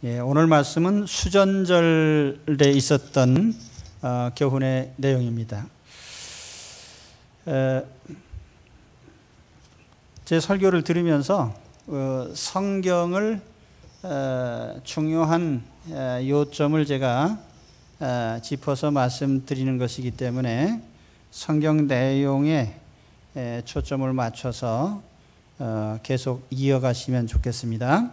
오늘 말씀은 수전절에 있었던 교훈의 내용입니다. 제 설교를 들으면서 성경을 중요한 요점을 제가 짚어서 말씀드리는 것이기 때문에 성경 내용에 초점을 맞춰서 계속 이어가시면 좋겠습니다.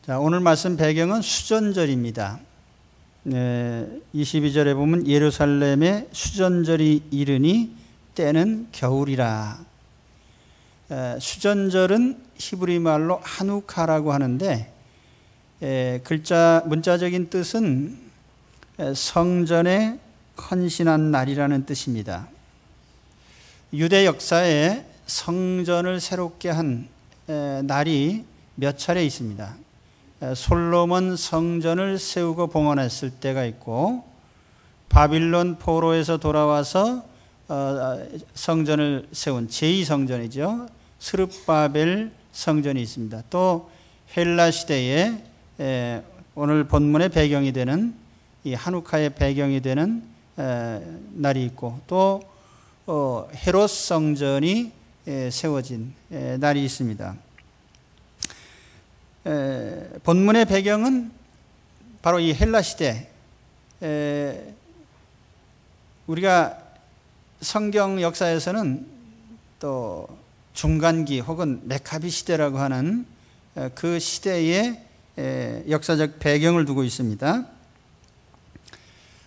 자, 오늘 말씀 배경은 수전절입니다. 22절에 보면 예루살렘에 수전절이 이르니 때는 겨울이라. 수전절은 히브리 말로 하누카라고 하는데 문자적인 뜻은 성전에 헌신한 날이라는 뜻입니다. 유대 역사에 성전을 새롭게 한 날이 몇 차례 있습니다. 솔로몬 성전을 세우고 봉헌했을 때가 있고, 바빌론 포로에서 돌아와서 성전을 세운 제2성전이죠. 스룹바벨 성전이 있습니다. 또 헬라 시대에 오늘 본문의 배경이 되는 이 하누카의 배경이 되는 날이 있고, 또 헤롯 성전이 세워진 날이 있습니다. 본문의 배경은 바로 이 헬라 시대. 우리가 성경 역사에서는 또 중간기 혹은 메카비 시대라고 하는 그 시대의 역사적 배경을 두고 있습니다.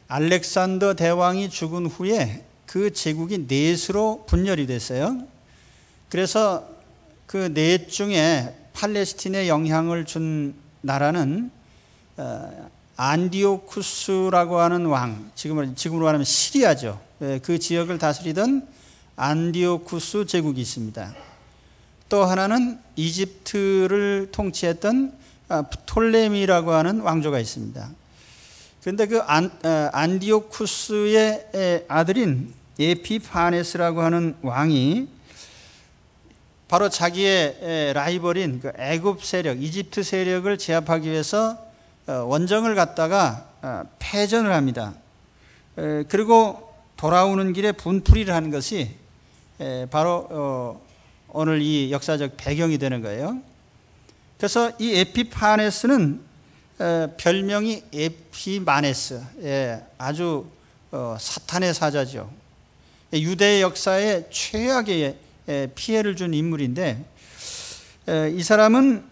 알렉산더 대왕이 죽은 후에 그 제국이 넷으로 분열이 됐어요. 그래서 그 넷 중에 팔레스틴에 영향을 준 나라는 안디오쿠스라고 하는 왕, 지금으로 말하면 시리아죠. 그 지역을 다스리던 안디오쿠스 제국이 있습니다. 또 하나는 이집트를 통치했던 프톨레미라고 하는 왕조가 있습니다. 그런데 그 안디오쿠스의 아들인 에피파네스라고 하는 왕이 바로 자기의 라이벌인 그 애굽 세력, 이집트 세력을 제압하기 위해서 원정을 갔다가 패전을 합니다. 그리고 돌아오는 길에 분풀이를 하는 것이 바로 오늘 이 역사적 배경이 되는 거예요. 그래서 이 에피파네스는 별명이 에피마네스, 아주 사탄의 사자죠. 유대 역사의 최악의 피해를 준 인물인데, 이 사람은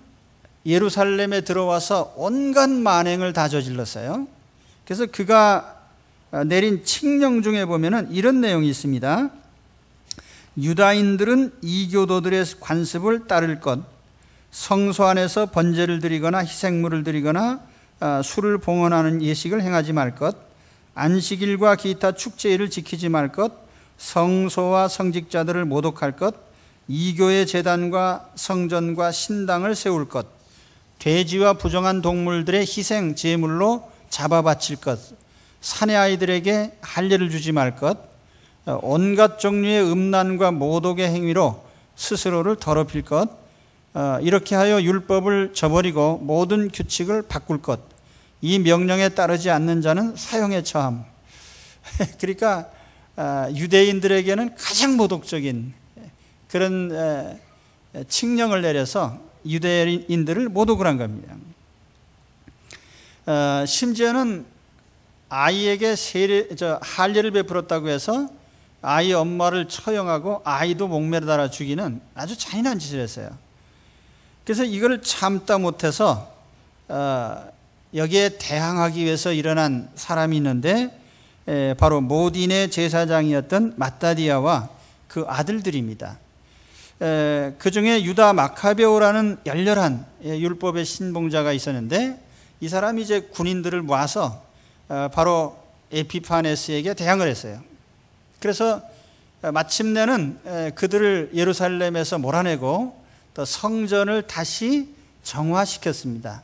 예루살렘에 들어와서 온갖 만행을 다 저질렀어요. 그래서 그가 내린 칙령 중에 보면은 이런 내용이 있습니다. 유다인들은 이교도들의 관습을 따를 것, 성소 안에서 번제를 드리거나 희생물을 드리거나 술을 봉헌하는 예식을 행하지 말 것, 안식일과 기타 축제일을 지키지 말 것, 성소와 성직자들을 모독할 것, 이교의 제단과 성전과 신당을 세울 것, 돼지와 부정한 동물들의 희생 제물로 잡아 바칠 것, 사내 아이들에게 할례를 주지 말 것, 온갖 종류의 음란과 모독의 행위로 스스로를 더럽힐 것, 이렇게 하여 율법을 저버리고 모든 규칙을 바꿀 것, 이 명령에 따르지 않는 자는 사형에 처함. 그러니까 유대인들에게는 가장 모독적인 그런 칙령을 내려서 유대인들을 모독을 한 겁니다. 심지어는 아이에게 할례를 베풀었다고 해서 아이 엄마를 처형하고 아이도 목매를 달아 죽이는 아주 잔인한 짓을 했어요. 그래서 이걸 참다 못해서 여기에 대항하기 위해서 일어난 사람이 있는데, 바로 모딘의 제사장이었던 마따디아와 그 아들들입니다. 그 중에 유다 마카베오라는 열렬한 율법의 신봉자가 있었는데, 이 사람이 이제 군인들을 모아서 바로 에피파네스에게 대항을 했어요. 그래서 마침내는 그들을 예루살렘에서 몰아내고 또 성전을 다시 정화시켰습니다.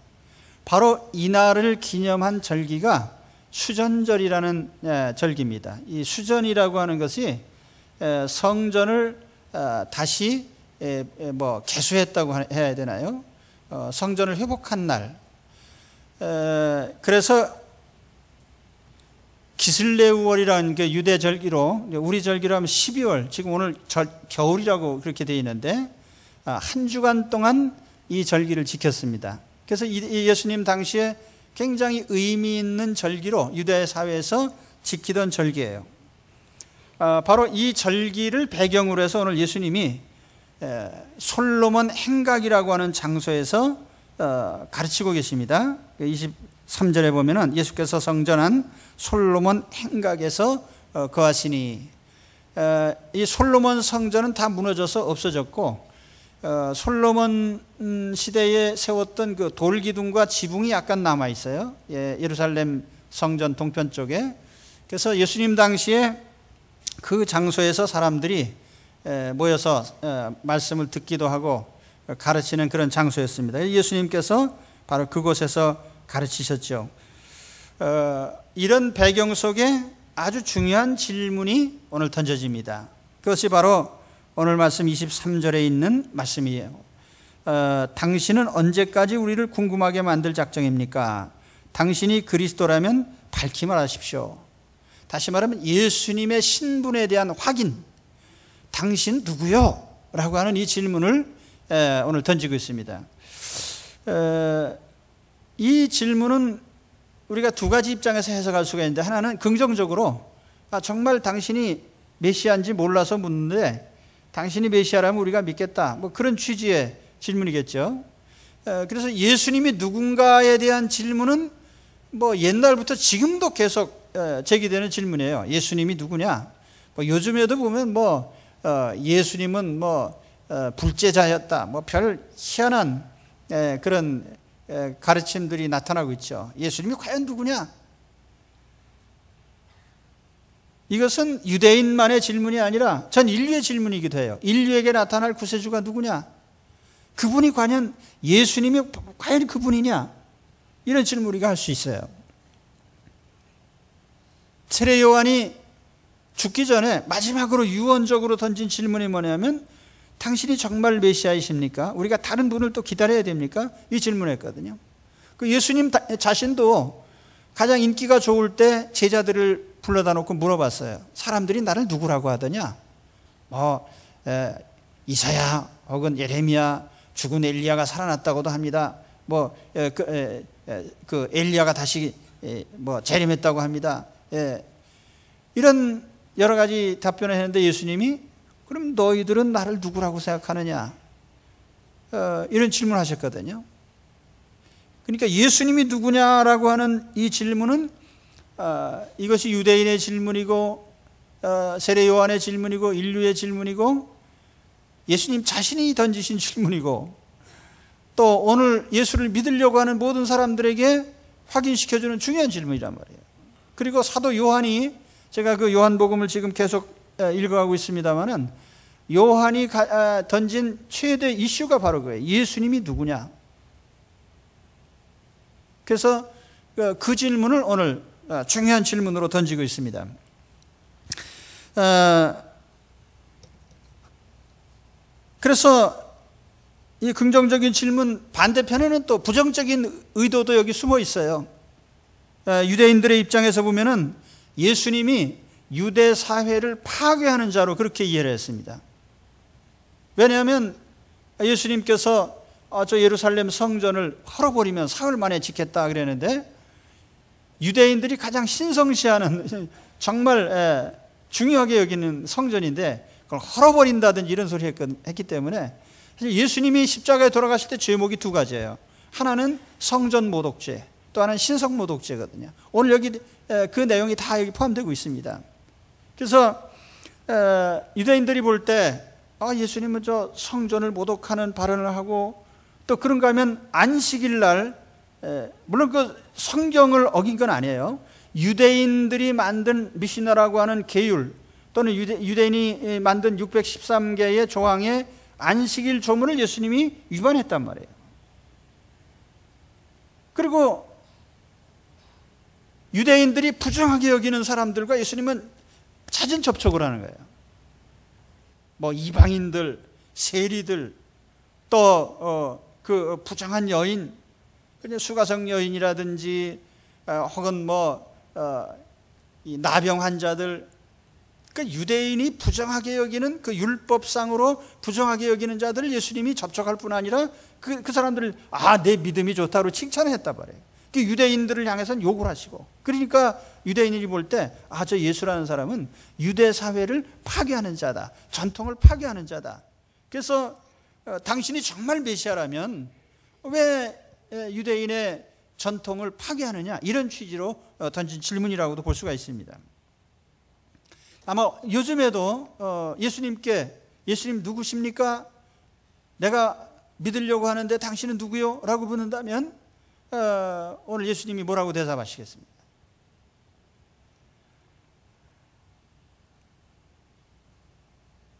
바로 이날을 기념한 절기가 수전절이라는 절기입니다. 이 수전이라고 하는 것이 성전을 다시 개수했다고 해야 되나요? 성전을 회복한 날, 그래서 기슬레우월이라는 그 유대 절기로, 우리 절기로 하면 12월, 지금 오늘 겨울이라고 그렇게 되어 있는데 한 주간 동안 이 절기를 지켰습니다. 그래서 예수님 당시에 굉장히 의미 있는 절기로 유대 사회에서 지키던 절기예요. 바로 이 절기를 배경으로 해서 오늘 예수님이 솔로몬 행각이라고 하는 장소에서 가르치고 계십니다. 23절에 보면은 예수께서 성전한 솔로몬 행각에서 거하시니, 이 솔로몬 성전은 다 무너져서 없어졌고, 솔로몬 시대에 세웠던 그 돌기둥과 지붕이 약간 남아 있어요. 예루살렘 성전 동편 쪽에. 그래서 예수님 당시에 그 장소에서 사람들이 모여서 말씀을 듣기도 하고 가르치는 그런 장소였습니다. 예수님께서 바로 그곳에서 가르치셨죠. 이런 배경 속에 아주 중요한 질문이 오늘 던져집니다. 그것이 바로 오늘 말씀 23절에 있는 말씀이에요. 당신은 언제까지 우리를 궁금하게 만들 작정입니까? 당신이 그리스도라면 밝히 말하십시오. 다시 말하면 예수님의 신분에 대한 확인, 당신 누구요? 라고 하는 이 질문을 오늘 던지고 있습니다. 이 질문은 우리가 두 가지 입장에서 해석할 수가 있는데, 하나는 긍정적으로 정말 당신이 메시아인지 몰라서 묻는데 당신이 메시아라면 우리가 믿겠다, 뭐 그런 취지의 질문이겠죠. 그래서 예수님이 누군가에 대한 질문은 뭐 옛날부터 지금도 계속 제기되는 질문이에요. 예수님이 누구냐? 뭐 요즘에도 보면 뭐 예수님은 뭐 불제자였다, 뭐 별 희한한 그런 가르침들이 나타나고 있죠. 예수님이 과연 누구냐? 이것은 유대인만의 질문이 아니라 전 인류의 질문이기도 해요. 인류에게 나타날 구세주가 누구냐? 그분이 과연 예수님이 과연 그분이냐? 이런 질문을 우리가 할 수 있어요. 세례 요한이 죽기 전에 마지막으로 유언적으로 던진 질문이 뭐냐면, 당신이 정말 메시아이십니까? 우리가 다른 분을 또 기다려야 됩니까? 이 질문을 했거든요. 그 예수님 자신도 가장 인기가 좋을 때 제자들을 불러다 놓고 물어봤어요. 사람들이 나를 누구라고 하더냐? 이사야 혹은 예레미야, 죽은 엘리야가 살아났다고도 합니다. 그 엘리야가 다시 재림했다고 합니다. 이런 여러 가지 답변을 했는데 예수님이 그럼 너희들은 나를 누구라고 생각하느냐? 이런 질문을 하셨거든요. 그러니까 예수님이 누구냐라고 하는 이 질문은 이것이 유대인의 질문이고 세례 요한의 질문이고 인류의 질문이고 예수님 자신이 던지신 질문이고, 또 오늘 예수를 믿으려고 하는 모든 사람들에게 확인시켜주는 중요한 질문이란 말이에요. 그리고 사도 요한이, 제가 그 요한복음을 지금 계속 읽어가고 있습니다마는, 요한이 던진 최대 이슈가 바로 그거예요. 예수님이 누구냐? 그래서 그 질문을 오늘 중요한 질문으로 던지고 있습니다. 그래서 이 긍정적인 질문 반대편에는 또 부정적인 의도도 여기 숨어 있어요. 유대인들의 입장에서 보면은 예수님이 유대 사회를 파괴하는 자로 그렇게 이해를 했습니다. 왜냐하면 예수님께서 저 예루살렘 성전을 헐어버리면 사흘 만에 짓겠다 그랬는데, 유대인들이 가장 신성시하는 정말 중요하게 여기는 성전인데 그걸 헐어버린다든지 이런 소리 했기 때문에, 사실 예수님이 십자가에 돌아가실 때 죄목이 두 가지예요. 하나는 성전 모독죄, 또 하나는 신성 모독죄거든요. 오늘 여기 그 내용이 다 여기 포함되고 있습니다. 그래서 유대인들이 볼 때 예수님은 저 성전을 모독하는 발언을 하고, 또 그런가 하면 안식일 날, 물론 그 성경을 어긴 건 아니에요. 유대인들이 만든 미시나라고 하는 계율, 또는 유대인이 만든 613개의 조항의 안식일 조문을 예수님이 위반했단 말이에요. 그리고 유대인들이 부정하게 여기는 사람들과 예수님은 잦은 접촉을 하는 거예요. 이방인들, 세리들, 또 그 부정한 여인, 그냥 수가성 여인이라든지 혹은 이 나병 환자들, 그러니까 유대인이 부정하게 여기는 그 율법상으로 부정하게 여기는 자들을 예수님이 접촉할 뿐 아니라 그 사람들을 내 믿음이 좋다고 칭찬했다 말이에요. 그 유대인들을 향해서는 욕을 하시고, 그러니까 유대인들이 볼 때 저 예수라는 사람은 유대 사회를 파괴하는 자다, 전통을 파괴하는 자다. 그래서 당신이 정말 메시아라면 왜 유대인의 전통을 파괴하느냐, 이런 취지로 던진 질문이라고도 볼 수가 있습니다. 아마 요즘에도 예수님께 예수님 누구십니까? 내가 믿으려고 하는데 당신은 누구요? 라고 묻는다면 오늘 예수님이 뭐라고 대답하시겠습니까?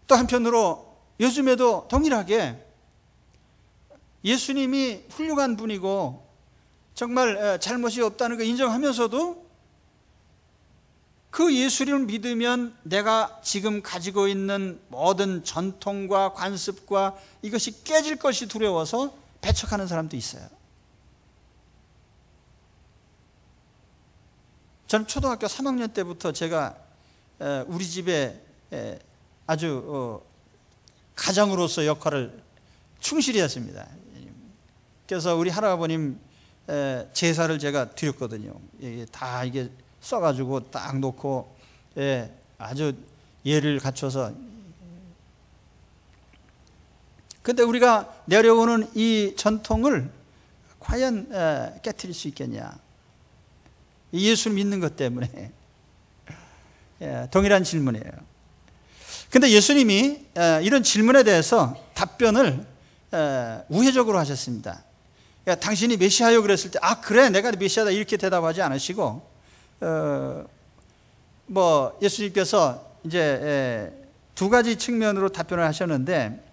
또 한편으로 요즘에도 동일하게 예수님이 훌륭한 분이고 정말 잘못이 없다는 거 인정하면서도 그 예수님을 믿으면 내가 지금 가지고 있는 모든 전통과 관습과 이것이 깨질 것이 두려워서 배척하는 사람도 있어요. 저는 초등학교 3학년 때부터 제가 우리 집에 아주 가장으로서 역할을 충실히 했습니다. 그래서 우리 할아버님 제사를 제가 드렸거든요. 다 이게 써가지고 딱 놓고 아주 예를 갖춰서. 근데 우리가 내려오는 이 전통을 과연 깨트릴 수 있겠냐? 예수를 믿는 것 때문에. 동일한 질문이에요. 근데 예수님이 이런 질문에 대해서 답변을 우회적으로 하셨습니다. 당신이 메시아요 그랬을 때 그래 내가 메시아다 이렇게 대답하지 않으시고 예수님께서 이제 두 가지 측면으로 답변을 하셨는데,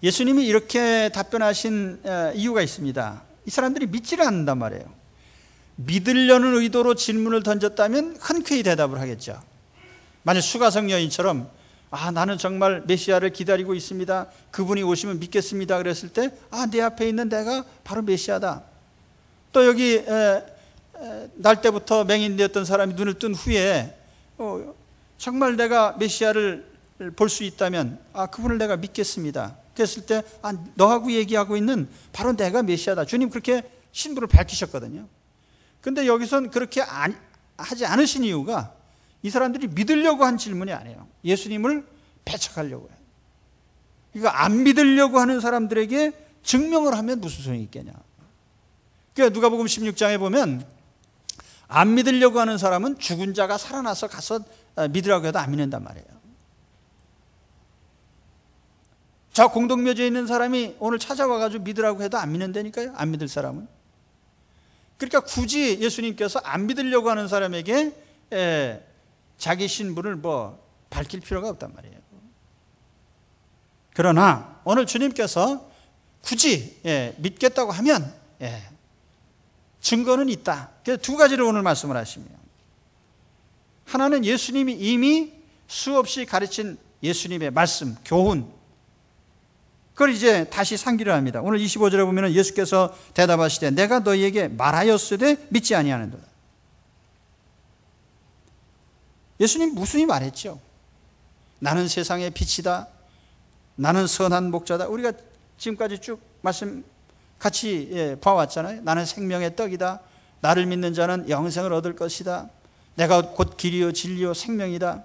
예수님이 이렇게 답변하신 이유가 있습니다. 이 사람들이 믿지를 않는단 말이에요. 믿으려는 의도로 질문을 던졌다면 흔쾌히 대답을 하겠죠. 만약 수가성 여인처럼 나는 정말 메시아를 기다리고 있습니다, 그분이 오시면 믿겠습니다 그랬을 때 내 앞에 있는 내가 바로 메시아다. 또 여기 날 때부터 맹인되었던 사람이 눈을 뜬 후에 정말 내가 메시아를 볼 수 있다면 그분을 내가 믿겠습니다 그랬을 때 너하고 얘기하고 있는 바로 내가 메시아다. 주님 그렇게 신분을 밝히셨거든요. 근데 여기선 그렇게 하지 않으신 이유가 이 사람들이 믿으려고 한 질문이 아니에요. 예수님을 배척하려고 해요. 그러니까 안 믿으려고 하는 사람들에게 증명을 하면 무슨 소용이 있겠냐. 그러니까 누가복음 16장에 보면 안 믿으려고 하는 사람은 죽은 자가 살아나서 가서 믿으라고 해도 안 믿는단 말이에요. 저 공동묘지에 있는 사람이 오늘 찾아와가지고 믿으라고 해도 안 믿는다니까요. 안 믿을 사람은. 그러니까 굳이 예수님께서 안 믿으려고 하는 사람에게 자기 신분을 밝힐 필요가 없단 말이에요. 그러나 오늘 주님께서 굳이 믿겠다고 하면 증거는 있다. 그래서 두 가지를 오늘 말씀을 하시며, 하나는 예수님이 이미 수없이 가르친 예수님의 말씀, 교훈, 그걸 이제 다시 상기를 합니다. 오늘 25절에 보면 예수께서 대답하시되 내가 너희에게 말하였으되 믿지 아니하는도다. 예수님 무슨이 말했죠? 나는 세상의 빛이다, 나는 선한 목자다. 우리가 지금까지 쭉 말씀 같이 봐왔잖아요. 나는 생명의 떡이다, 나를 믿는 자는 영생을 얻을 것이다, 내가 곧 길이요 진리요 생명이다,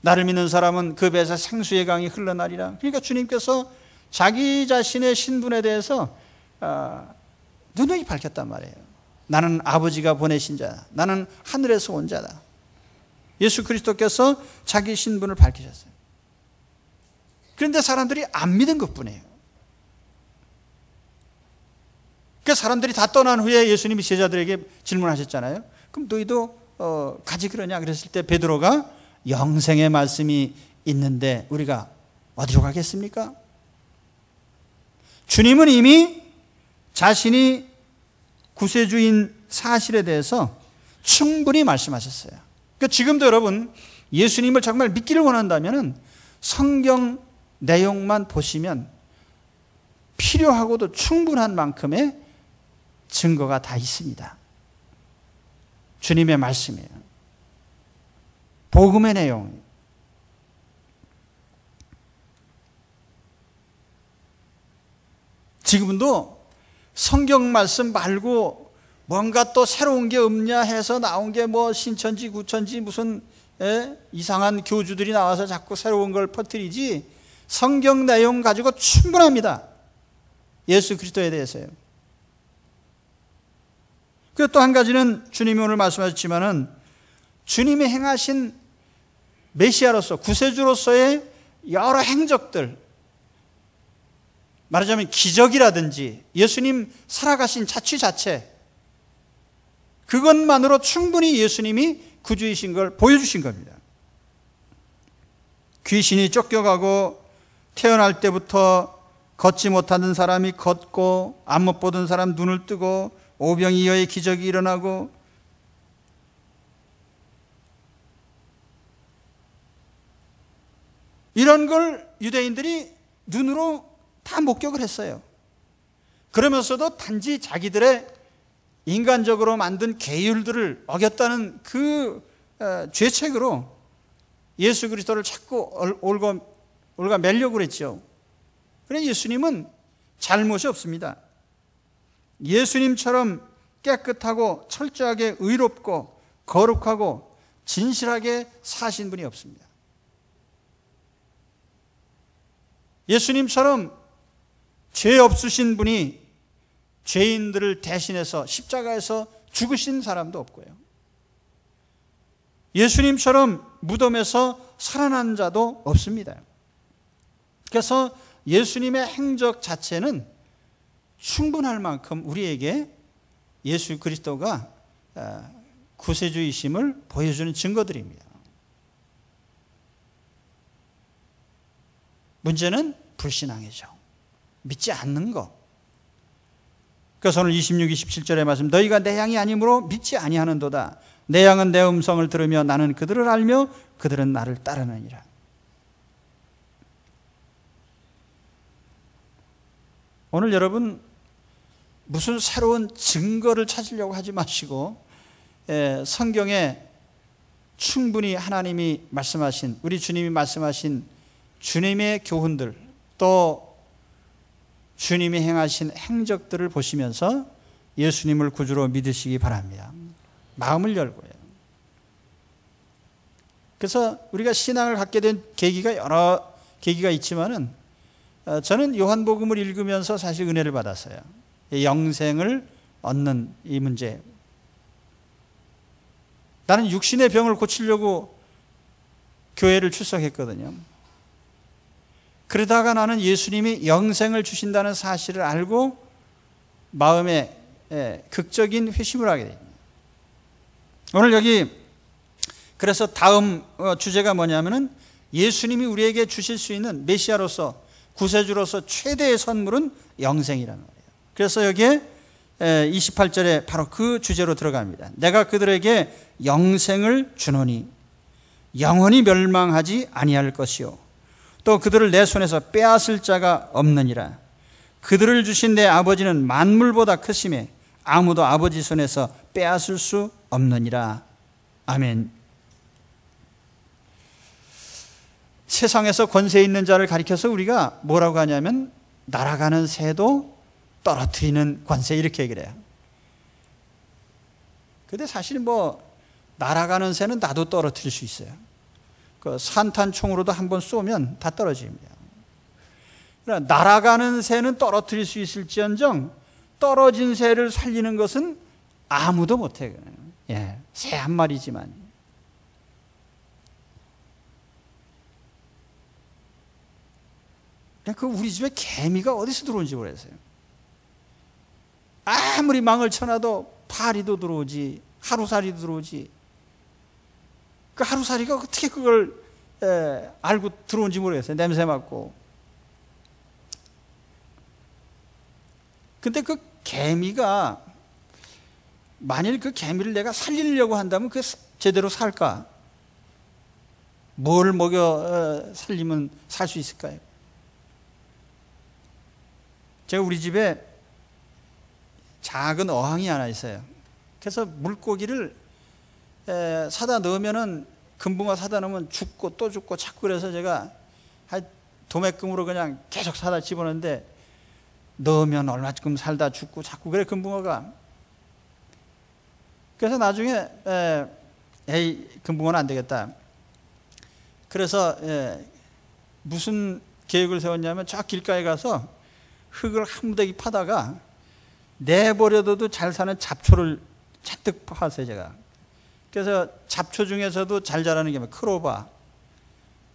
나를 믿는 사람은 그 배에서 생수의 강이 흘러나리라. 그러니까 주님께서 자기 자신의 신분에 대해서 누누이 밝혔단 말이에요. 나는 아버지가 보내신 자다, 나는 하늘에서 온 자다. 예수 그리스도께서 자기 신분을 밝히셨어요. 그런데 사람들이 안 믿은 것뿐이에요. 그러니까 사람들이 다 떠난 후에 예수님이 제자들에게 질문하셨잖아요. 그럼 너희도 가지 그러냐 그랬을 때 베드로가 영생의 말씀이 있는데 우리가 어디로 가겠습니까? 주님은 이미 자신이 구세주인 사실에 대해서 충분히 말씀하셨어요. 그러니까 지금도 여러분 예수님을 정말 믿기를 원한다면 성경 내용만 보시면 필요하고도 충분한 만큼의 증거가 다 있습니다. 주님의 말씀이에요. 복음의 내용. 지금도 성경 말씀 말고 뭔가 또 새로운 게 없냐 해서 나온 게 뭐 신천지 구천지 무슨 이상한 교주들이 나와서 자꾸 새로운 걸 퍼뜨리지, 성경 내용 가지고 충분합니다. 예수 그리스도에 대해서요. 그리고 또 한 가지는 주님이 오늘 말씀하셨지만은 주님이 행하신 메시아로서 구세주로서의 여러 행적들, 말하자면 기적이라든지 예수님 살아가신 자취 자체, 그것만으로 충분히 예수님이 구주이신 걸 보여주신 겁니다. 귀신이 쫓겨가고 태어날 때부터 걷지 못하는 사람이 걷고 안 못 보던 사람 눈을 뜨고 오병이어의 기적이 일어나고, 이런 걸 유대인들이 눈으로 다 목격을 했어요. 그러면서도 단지 자기들의 인간적으로 만든 계율들을 어겼다는 그 죄책으로 예수 그리스도를 자꾸 올가 매려고 그랬죠. 그런데 예수님은 잘못이 없습니다. 예수님처럼 깨끗하고 철저하게 의롭고 거룩하고 진실하게 사신 분이 없습니다. 예수님처럼 죄 없으신 분이 죄인들을 대신해서 십자가에서 죽으신 사람도 없고요. 예수님처럼 무덤에서 살아난 자도 없습니다. 그래서 예수님의 행적 자체는 충분할 만큼 우리에게 예수 그리스도가 구세주이심을 보여주는 증거들입니다. 문제는 불신앙이죠. 믿지 않는 것. 그래서 오늘 26, 27절의 말씀, 너희가 내 양이 아니므로 믿지 아니하는도다. 내 양은 내 음성을 들으며 나는 그들을 알며 그들은 나를 따르느니라. 오늘 여러분 무슨 새로운 증거를 찾으려고 하지 마시고 성경에 충분히 하나님이 말씀하신, 우리 주님이 말씀하신 주님의 교훈들, 또 주님이 행하신 행적들을 보시면서 예수님을 구주로 믿으시기 바랍니다. 마음을 열고요. 그래서 우리가 신앙을 갖게 된 계기가 여러 계기가 있지만은 저는 요한복음을 읽으면서 사실 은혜를 받았어요. 영생을 얻는 이 문제. 나는 육신의 병을 고치려고 교회를 출석했거든요. 그러다가 나는 예수님이 영생을 주신다는 사실을 알고 마음에 극적인 회심을 하게 됩니다. 오늘 여기 그래서 다음 주제가 뭐냐면은 예수님이 우리에게 주실 수 있는 메시아로서 구세주로서 최대의 선물은 영생이라는 거예요. 그래서 여기에 28절에 바로 그 주제로 들어갑니다. 내가 그들에게 영생을 주노니 영원히 멸망하지 아니할 것이요 또 그들을 내 손에서 빼앗을 자가 없느니라. 그들을 주신 내 아버지는 만물보다 크심에 아무도 아버지 손에서 빼앗을 수 없느니라. 아멘. 세상에서 권세 있는 자를 가리켜서 우리가 뭐라고 하냐면 날아가는 새도 떨어뜨리는 권세, 이렇게 얘기를 해요. 근데 사실 뭐 날아가는 새는 나도 떨어뜨릴 수 있어요. 그 산탄총으로도 한번 쏘면 다 떨어집니다. 그러나 날아가는 새는 떨어뜨릴 수 있을지언정 떨어진 새를 살리는 것은 아무도 못해요. 예, 새 한 마리지만. 그 우리 집에 개미가 어디서 들어온지 모르겠어요. 아무리 망을 쳐놔도 파리도 들어오지, 하루살이도 들어오지. 그 하루살이가 어떻게 그걸 알고 들어온지 모르겠어요. 냄새 맡고. 근데 그 개미가 만일 그 개미를 내가 살리려고 한다면 그게 제대로 살까? 뭘 먹여 살리면 살 수 있을까요? 제가 우리 집에 작은 어항이 하나 있어요. 그래서 물고기를 사다 넣으면은, 금붕어 사다 넣으면 죽고 또 죽고 자꾸, 그래서 제가 도매금으로 그냥 계속 사다 집어넣는데, 넣으면 얼마큼 살다 죽고 자꾸 그래, 금붕어가. 그래서 나중에 에이, 금붕어는 안 되겠다. 그래서 무슨 계획을 세웠냐면, 저 길가에 가서 흙을 한 무더기 파다가 내버려둬도 잘 사는 잡초를 잔뜩 파왔어요, 제가. 그래서 잡초 중에서도 잘 자라는 게 크로바,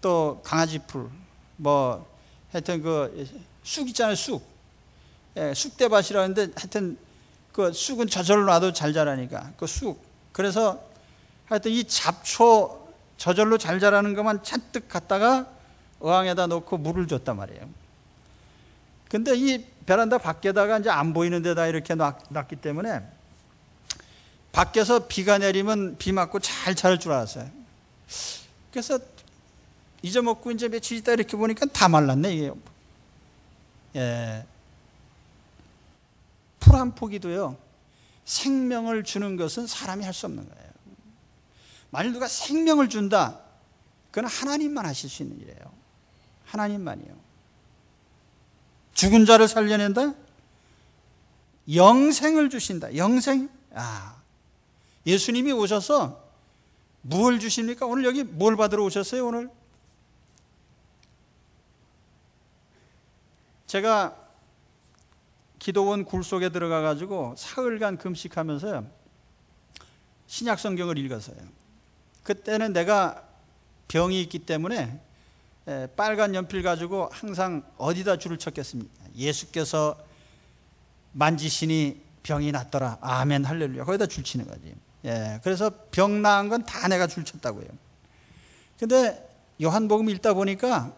또 강아지풀, 뭐 하여튼 그 쑥 있잖아요, 쑥. 쑥대밭이라는데, 하여튼 그 쑥은 저절로 놔도 잘 자라니까 그 쑥. 그래서 하여튼 이 잡초 저절로 잘 자라는 것만 잔뜩 갖다가 어항에다 놓고 물을 줬단 말이에요. 근데 이 베란다 밖에다가 이제 안 보이는 데다 이렇게 놨기 때문에, 밖에서 비가 내리면 비 맞고 잘 자랄 줄 알았어요. 그래서 잊어먹고 이제 며칠 있다 이렇게 보니까 다 말랐네, 이게. 풀 한 포기도요, 생명을 주는 것은 사람이 할 수 없는 거예요. 만일 누가 생명을 준다, 그건 하나님만 하실 수 있는 일이에요. 하나님만이요. 죽은 자를 살려낸다? 영생을 주신다. 영생? 예수님이 오셔서 뭘 주십니까? 오늘 여기 뭘 받으러 오셨어요, 오늘? 제가 기도원 굴 속에 들어가 가지고 사흘간 금식하면서요, 신약 성경을 읽었어요. 그때는 내가 병이 있기 때문에 빨간 연필 가지고 항상 어디다 줄을 쳤겠습니까? 예수께서 만지시니 병이 낫더라. 아멘, 할렐루야. 거기다 줄 치는 거지. 그래서 병 나은 건 다 내가 줄 쳤다고요. 근데 요한복음 읽다 보니까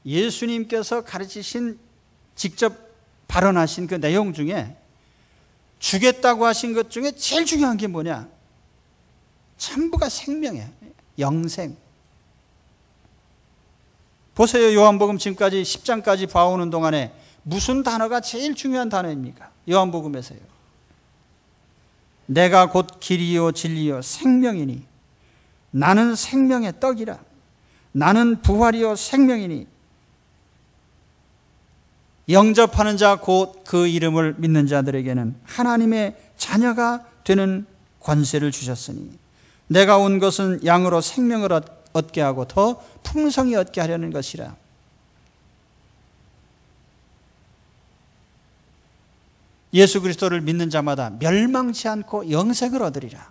예수님께서 가르치신, 직접 발언하신 그 내용 중에 주겠다고 하신 것 중에 제일 중요한 게 뭐냐? 전부가 생명이에요. 영생. 보세요. 요한복음 지금까지 10장까지 봐오는 동안에 무슨 단어가 제일 중요한 단어입니까? 요한복음에서요. 내가 곧 길이요 진리요 생명이니 나는 생명의 떡이라. 나는 부활이요 생명이니 영접하는 자 곧 그 이름을 믿는 자들에게는 하나님의 자녀가 되는 권세를 주셨으니 내가 온 것은 양으로 생명을 얻게 하고 더 풍성히 얻게 하려는 것이라. 예수 그리스도를 믿는 자마다 멸망치 않고 영생을 얻으리라.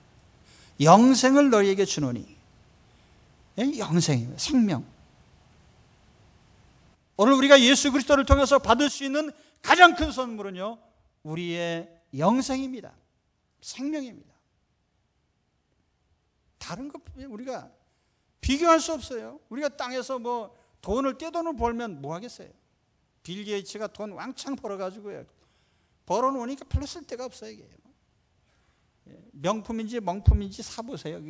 영생을 너희에게 주노니. 영생이에요. 생명. 오늘 우리가 예수 그리스도를 통해서 받을 수 있는 가장 큰 선물은요, 우리의 영생입니다. 생명입니다. 다른 것 우리가 비교할 수 없어요. 우리가 땅에서 뭐 떼돈을 벌면 뭐 하겠어요? 빌 게이츠가 돈 왕창 벌어가지고요, 벌어놓으니까 별로 쓸 데가 없어요. 이게 명품인지 멍품인지 사보세요.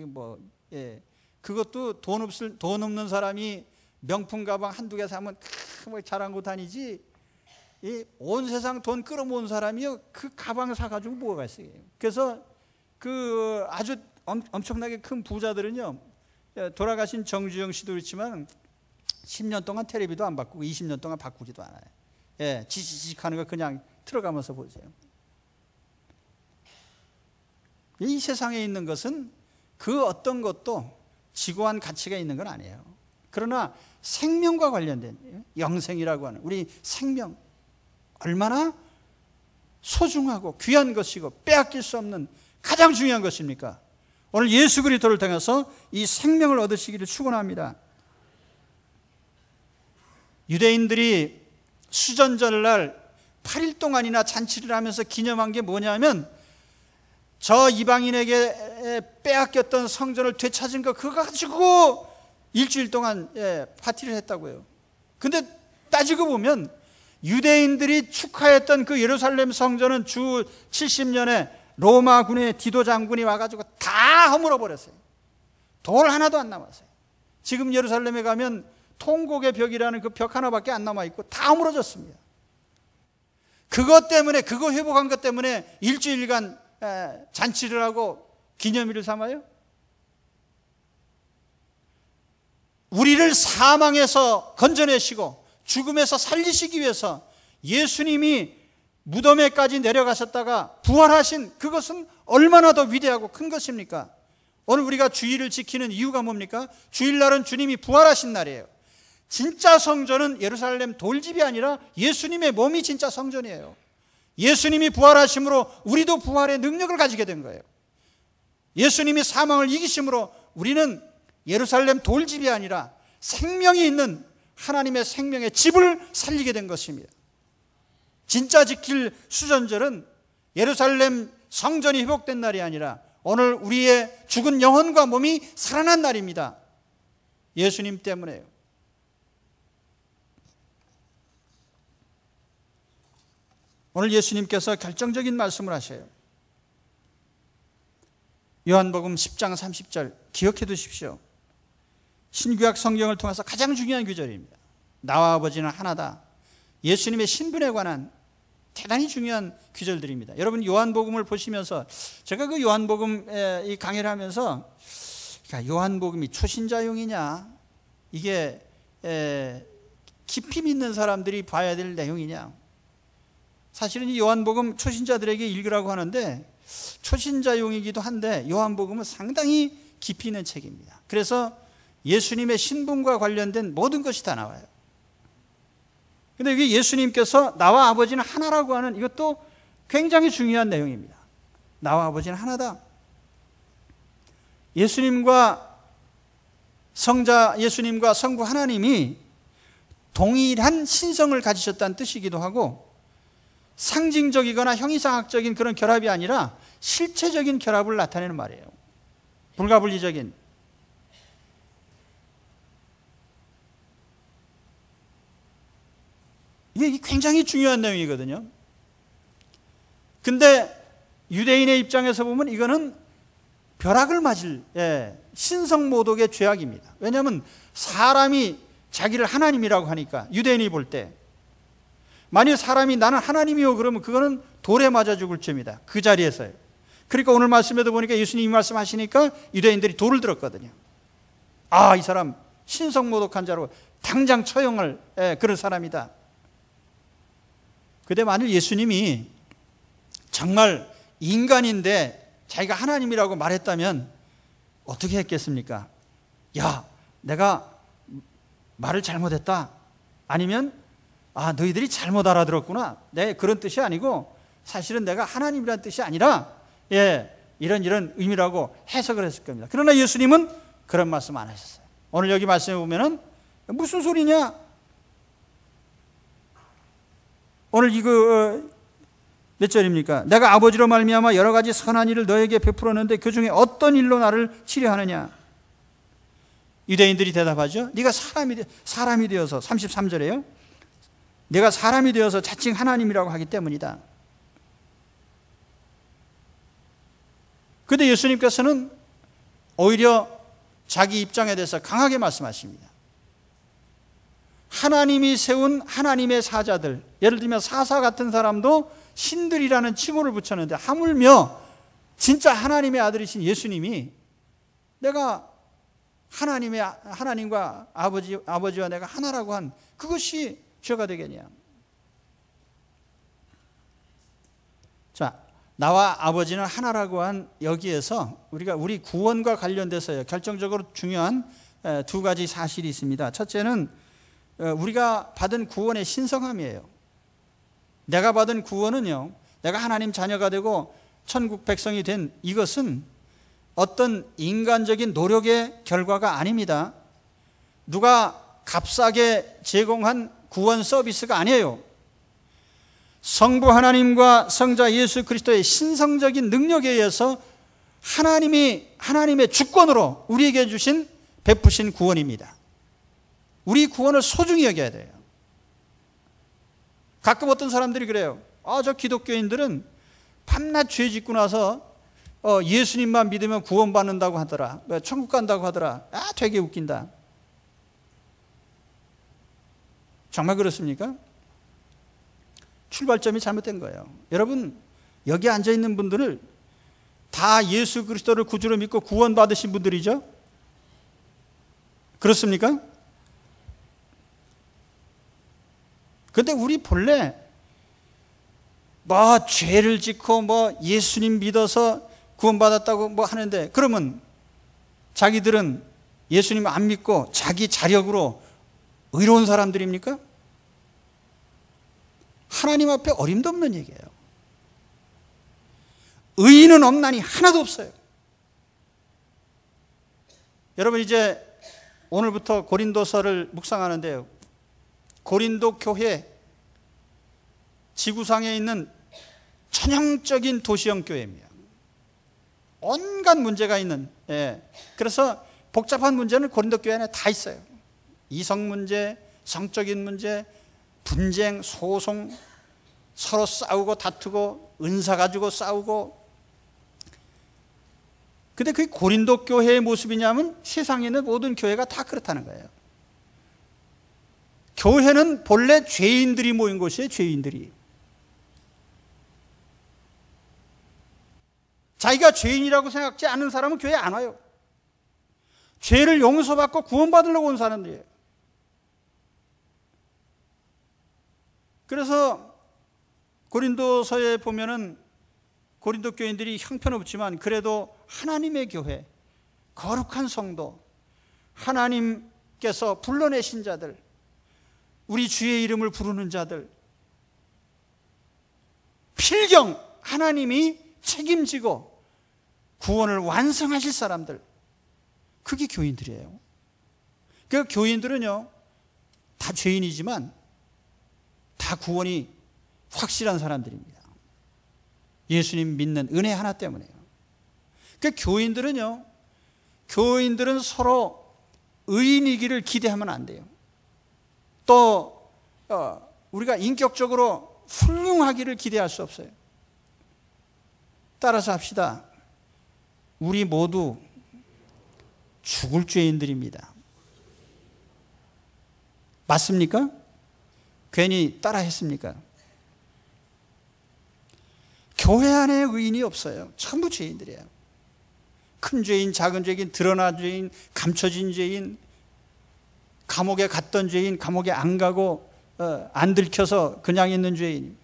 그것도 돈 없는 사람이 명품 가방 한두 개 사면 뭐 자랑고 다니지, 온 세상 돈 끌어모은 사람이요, 그 가방 사가지고 뭐가 있어요. 그래서 그 아주 엄청나게 큰 부자들은요, 돌아가신 정주영 씨도 그렇지만 10년 동안 텔레비도 안 바꾸고 20년 동안 바꾸지도 않아요. 지지직 하는 거 그냥 틀어가면서 보세요. 이 세상에 있는 것은 그 어떤 것도 지고한 가치가 있는 건 아니에요. 그러나 생명과 관련된 영생이라고 하는 우리 생명, 얼마나 소중하고 귀한 것이고 빼앗길 수 없는 가장 중요한 것입니까? 오늘 예수 그리스도를 통해서 이 생명을 얻으시기를 축원합니다. 유대인들이 수전절날 8일 동안이나 잔치를 하면서 기념한 게 뭐냐면, 저 이방인에게 빼앗겼던 성전을 되찾은 거 그거 가지고 일주일 동안 파티를 했다고요. 근데 따지고 보면 유대인들이 축하했던 그 예루살렘 성전은 주 70년에 로마군의 디도 장군이 와가지고 다 허물어 버렸어요. 돌 하나도 안 남았어요. 지금 예루살렘에 가면 통곡의 벽이라는 그 벽 하나밖에 안 남아있고 다 허물어졌습니다. 그것 때문에, 그거 회복한 것 때문에 일주일간 잔치를 하고 기념일을 삼아요? 우리를 사망에서 건져내시고 죽음에서 살리시기 위해서 예수님이 무덤에까지 내려가셨다가 부활하신 그것은 얼마나 더 위대하고 큰 것입니까? 오늘 우리가 주일을 지키는 이유가 뭡니까? 주일날은 주님이 부활하신 날이에요. 진짜 성전은 예루살렘 돌집이 아니라 예수님의 몸이 진짜 성전이에요. 예수님이 부활하심으로 우리도 부활의 능력을 가지게 된 거예요. 예수님이 사망을 이기심으로 우리는 예루살렘 돌집이 아니라 생명이 있는 하나님의 생명의 집을 살리게 된 것입니다. 진짜 지킬 수전절은 예루살렘 성전이 회복된 날이 아니라 오늘 우리의 죽은 영혼과 몸이 살아난 날입니다. 예수님 때문에요. 오늘 예수님께서 결정적인 말씀을 하셔요. 요한복음 10장 30절 기억해 두십시오. 신구약 성경을 통해서 가장 중요한 구절입니다. 나와 아버지는 하나다. 예수님의 신분에 관한 대단히 중요한 구절들입니다. 여러분 요한복음을 보시면서 제가 그 요한복음 이 강의를 하면서 요한복음이 초신자용이냐, 이게 깊이 믿는 사람들이 봐야 될 내용이냐. 사실은 이 요한복음 초신자들에게 읽으라고 하는데 초신자용이기도 한데 요한복음은 상당히 깊이 있는 책입니다. 그래서 예수님의 신분과 관련된 모든 것이 다 나와요. 근데 이게 예수님께서 나와 아버지는 하나라고 하는 이것도 굉장히 중요한 내용입니다. 나와 아버지는 하나다. 예수님과 성부 하나님이 동일한 신성을 가지셨다는 뜻이기도 하고 상징적이거나 형이상학적인 그런 결합이 아니라 실체적인 결합을 나타내는 말이에요. 불가분리적인. 이게 굉장히 중요한 내용이거든요. 근데 유대인의 입장에서 보면 이거는 벼락을 맞을 신성모독의 죄악입니다. 왜냐하면 사람이 자기를 하나님이라고 하니까 유대인이 볼 때 만일 사람이 나는 하나님이요 그러면 그거는 돌에 맞아 죽을 죄입니다. 그 자리에서요. 그러니까 오늘 말씀에도 보니까 예수님이 말씀하시니까 유대인들이 돌을 들었거든요. 아, 이 사람 신성모독한 자로 당장 처형할 그런 사람이다. 근데 만일 예수님이 정말 인간인데 자기가 하나님이라고 말했다면 어떻게 했겠습니까? 야, 내가 말을 잘못했다. 아니면 너희들이 잘못 알아들었구나. 네, 그런 뜻이 아니고 사실은 내가 하나님이라는 뜻이 아니라 이런 의미라고 해석을 했을 겁니다. 그러나 예수님은 그런 말씀 안 하셨어요. 오늘 여기 말씀해 보면은 무슨 소리냐? 오늘 이거 몇 절입니까? 내가 아버지로 말미암아 여러 가지 선한 일을 너에게 베풀었는데 그 중에 어떤 일로 나를 치료하느냐? 유대인들이 대답하죠. 네가 사람이 되어서 33절에요. 내가 사람이 되어서 자칭 하나님이라고 하기 때문이다. 그런데 예수님께서는 오히려 자기 입장에 대해서 강하게 말씀하십니다. 하나님이 세운 하나님의 사자들, 예를 들면 사사 같은 사람도 신들이라는 칭호를 붙였는데 하물며 진짜 하나님의 아들이신 예수님이 내가 하나님과 아버지와 내가 하나라고 한 그것이 죄가 되겠냐. 자, 나와 아버지는 하나라고 한 여기에서 우리 구원과 관련돼서 결정적으로 중요한 두 가지 사실이 있습니다. 첫째는 우리가 받은 구원의 신성함이에요. 내가 받은 구원은요, 내가 하나님 자녀가 되고 천국 백성이 된 이것은 어떤 인간적인 노력의 결과가 아닙니다. 누가 값싸게 제공한 구원 서비스가 아니에요. 성부 하나님과 성자 예수 그리스도의 신성적인 능력에 의해서 하나님의 주권으로 우리에게 주신 베푸신 구원입니다. 우리 구원을 소중히 여겨야 돼요. 가끔 어떤 사람들이 그래요. 저 기독교인들은 밤낮 죄 짓고 나서 예수님만 믿으면 구원받는다고 하더라. 천국 간다고 하더라. 되게 웃긴다. 정말 그렇습니까? 출발점이 잘못된 거예요. 여러분, 여기 앉아 있는 분들을 다 예수 그리스도를 구주로 믿고 구원받으신 분들이죠? 그렇습니까? 근데 우리 본래 뭐 죄를 짓고 뭐 예수님 믿어서 구원받았다고 뭐 하는데, 그러면 자기들은 예수님 안 믿고 자기 자력으로 의로운 사람들입니까? 하나님 앞에 어림도 없는 얘기예요. 의인은 없나니 하나도 없어요. 여러분, 이제 오늘부터 고린도서를 묵상하는데요, 고린도 교회, 지구상에 있는 전형적인 도시형 교회입니다. 온갖 문제가 있는, 그래서 복잡한 문제는 고린도 교회 안에 다 있어요. 이성 문제, 성적인 문제, 분쟁, 소송, 서로 싸우고 다투고 은사 가지고 싸우고. 근데 그게 고린도 교회의 모습이냐면 세상에 있는 모든 교회가 다 그렇다는 거예요. 교회는 본래 죄인들이 모인 곳이에요. 죄인들이. 자기가 죄인이라고 생각지 않는 사람은 교회에 안 와요. 죄를 용서받고 구원받으려고 온 사람들이에요. 그래서 고린도서에 보면은 고린도 교인들이 형편없지만 그래도 하나님의 교회, 거룩한 성도, 하나님께서 불러내신 자들, 우리 주의 이름을 부르는 자들, 필경 하나님이 책임지고 구원을 완성하실 사람들, 그게 교인들이에요. 그 교인들은요, 다 죄인이지만 다 구원이 확실한 사람들입니다. 예수님 믿는 은혜 하나 때문에요. 그 교인들은요, 교인들은 서로 의인이기를 기대하면 안 돼요. 또 우리가 인격적으로 훌륭하기를 기대할 수 없어요. 따라서 합시다. 우리 모두 죽을 죄인들입니다. 맞습니까? 괜히 따라 했습니까? 교회 안에 의인이 없어요. 전부 죄인들이에요. 큰 죄인, 작은 죄인, 드러난 죄인, 감춰진 죄인, 감옥에 갔던 죄인, 감옥에 안 가고 안 들켜서 그냥 있는 죄인,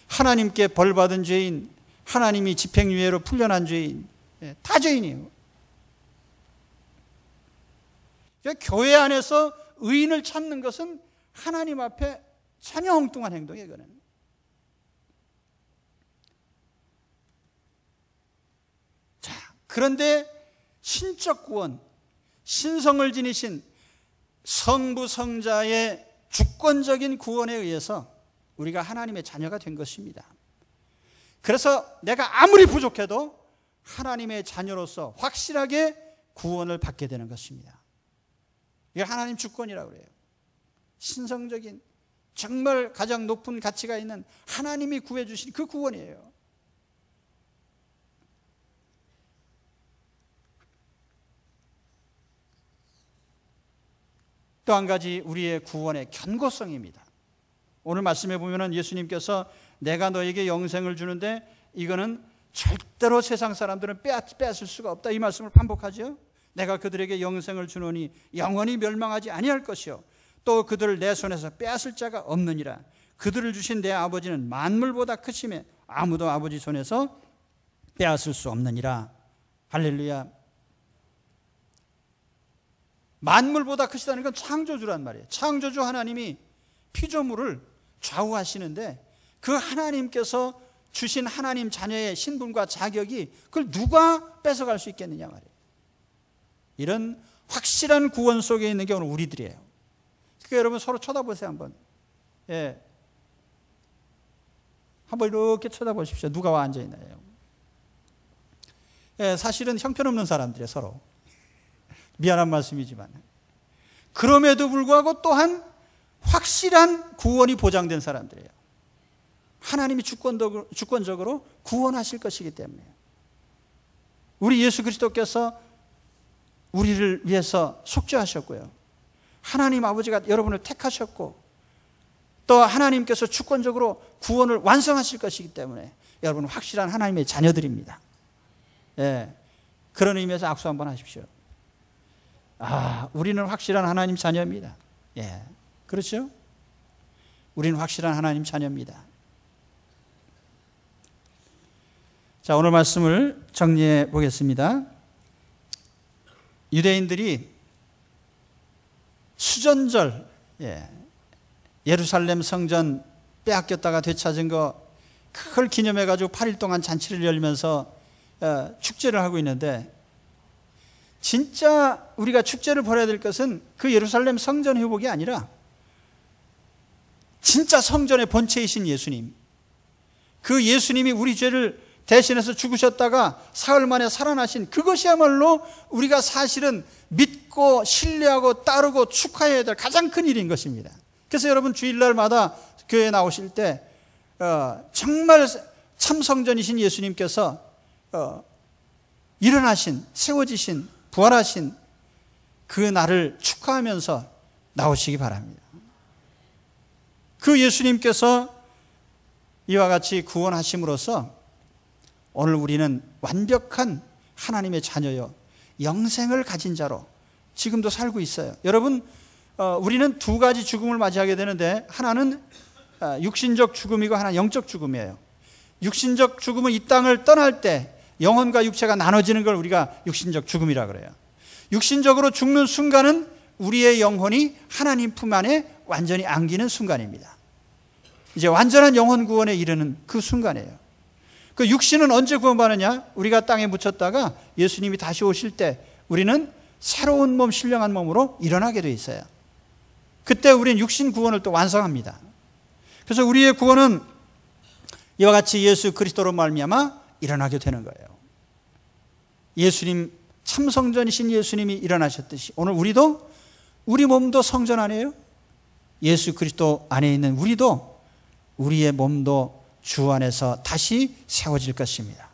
하나님께 벌받은 죄인, 하나님이 집행유예로 풀려난 죄인, 다 죄인이에요. 교회 안에서 의인을 찾는 것은 하나님 앞에 전혀 엉뚱한 행동이에요. 그거는. 자, 그런데 신적 구원, 신성을 지니신 성부 성자의 주권적인 구원에 의해서 우리가 하나님의 자녀가 된 것입니다. 그래서 내가 아무리 부족해도 하나님의 자녀로서 확실하게 구원을 받게 되는 것입니다. 이게 하나님 주권이라고 그래요. 신성적인, 정말 가장 높은 가치가 있는 하나님이 구해주신 그 구원이에요. 또 한 가지 우리의 구원의 견고성입니다. 오늘 말씀에 보면 예수님께서 내가 너에게 영생을 주는데 이거는 절대로 세상 사람들은 빼앗을 수가 없다, 이 말씀을 반복하죠. 내가 그들에게 영생을 주노니 영원히 멸망하지 아니할 것이요 또 그들을 내 손에서 빼앗을 자가 없느니라. 그들을 주신 내 아버지는 만물보다 크심에 아무도 아버지 손에서 빼앗을 수 없느니라. 할렐루야. 만물보다 크시다는 건 창조주란 말이에요. 창조주 하나님이 피조물을 좌우하시는데 그 하나님께서 주신 하나님 자녀의 신분과 자격이 그걸 누가 뺏어갈 수 있겠느냐 말이에요. 이런 확실한 구원 속에 있는 게 오늘 우리들이에요. 그러니까 여러분 서로 쳐다보세요. 한번. 한번 이렇게 쳐다보십시오. 누가 와 앉아있나요? 사실은 형편없는 사람들이에요. 서로. 미안한 말씀이지만. 그럼에도 불구하고 또한 확실한 구원이 보장된 사람들이에요. 하나님이 주권적으로 구원하실 것이기 때문에. 우리 예수 그리스도께서 우리를 위해서 속죄하셨고요. 하나님 아버지가 여러분을 택하셨고 또 하나님께서 주권적으로 구원을 완성하실 것이기 때문에 여러분 확실한 하나님의 자녀들입니다. 예, 그런 의미에서 악수 한번 하십시오. 우리는 확실한 하나님 자녀입니다. 예, 그렇죠? 우리는 확실한 하나님 자녀입니다. 자, 오늘 말씀을 정리해 보겠습니다. 유대인들이 수전절, 예루살렘 성전 빼앗겼다가 되찾은 거 그걸 기념해 가지고 8일 동안 잔치를 열면서 축제를 하고 있는데, 진짜 우리가 축제를 벌여야 될 것은 그 예루살렘 성전 회복이 아니라 진짜 성전의 본체이신 예수님, 그 예수님이 우리 죄를 대신해서 죽으셨다가 사흘 만에 살아나신 그것이야말로 우리가 사실은 믿고 신뢰하고 따르고 축하해야 될 가장 큰 일인 것입니다. 그래서 여러분 주일날마다 교회에 나오실 때 정말 참 성전이신 예수님께서 일어나신, 세워지신, 부활하신 그 날을 축하하면서 나오시기 바랍니다. 그 예수님께서 이와 같이 구원하심으로써 오늘 우리는 완벽한 하나님의 자녀요, 영생을 가진 자로 지금도 살고 있어요. 여러분, 우리는 두 가지 죽음을 맞이하게 되는데, 하나는 육신적 죽음이고 하나는 영적 죽음이에요. 육신적 죽음은 이 땅을 떠날 때 영혼과 육체가 나눠지는 걸 우리가 육신적 죽음이라고 그래요. 육신적으로 죽는 순간은 우리의 영혼이 하나님 품 안에 완전히 안기는 순간입니다. 이제 완전한 영혼 구원에 이르는 그 순간이에요. 그 육신은 언제 구원받느냐? 우리가 땅에 묻혔다가 예수님이 다시 오실 때 우리는 새로운 몸, 신령한 몸으로 일어나게 돼 있어요. 그때 우리는 육신 구원을 또 완성합니다. 그래서 우리의 구원은 이와 같이 예수 그리스도로 말미암아 일어나게 되는 거예요. 예수님, 참 성전이신 예수님이 일어나셨듯이 오늘 우리도, 우리 몸도 성전 아니에요? 예수 그리스도 안에 있는 우리도, 우리의 몸도 주 안에서 다시 세워질 것입니다.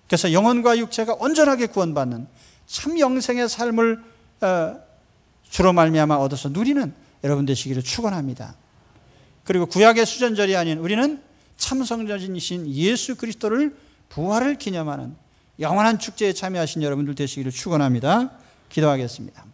그래서 영혼과 육체가 온전하게 구원받는 참 영생의 삶을 주로 말미암아 얻어서 누리는 여러분 되시기를 축원합니다. 그리고 구약의 수전절이 아닌 우리는 참 성전이신 예수 그리스도를 부활을 기념하는 영원한 축제에 참여하신 여러분들 되시기를 축원합니다. 기도하겠습니다.